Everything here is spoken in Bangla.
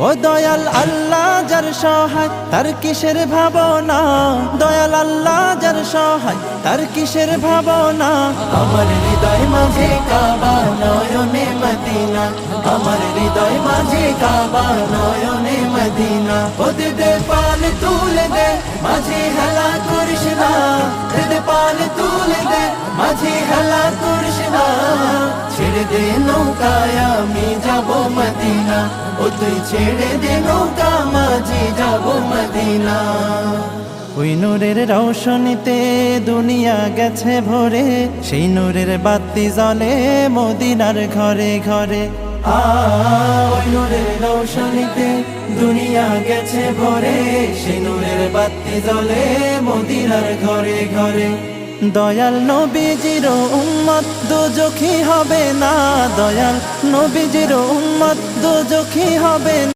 ও দয়াল আল্লাহ যার সহায় তার কিসের ভাবনা, দয়াল আল্লাহ যার সহায় তার কিসের ভাবনা। আমার হৃদয় মাঝে কাবা নয়নে মদিনা, আমার হৃদয় মাঝে কাবা নয়নে মদিনা। ও দে পাল তুলে দে মাঝে হেলা করিস না, দে পাল তুলে দে মাঝে হেলা করিস না। ছেড়ে দে নৌকায় আমি যাব মদিনা, ও তুই ছেড়ে দে নৌকা মাঝে যাব মদিনা। ওই নূরের রৌশনীতে দুনিয়া গেছে ভরে, সেই নূরের বাতি জ্বলে মদিনার ঘরে ঘরে। ওই নূরের রৌশনীতে দুনিয়া গেছে ভরে, সেই নূরের বাতি জ্বলে মদিনার ঘরে ঘরে। দয়াল নবীজির উম্মত দোজখী হবে না, দয়াল নবীজির উম্মত দোজখী হবে না।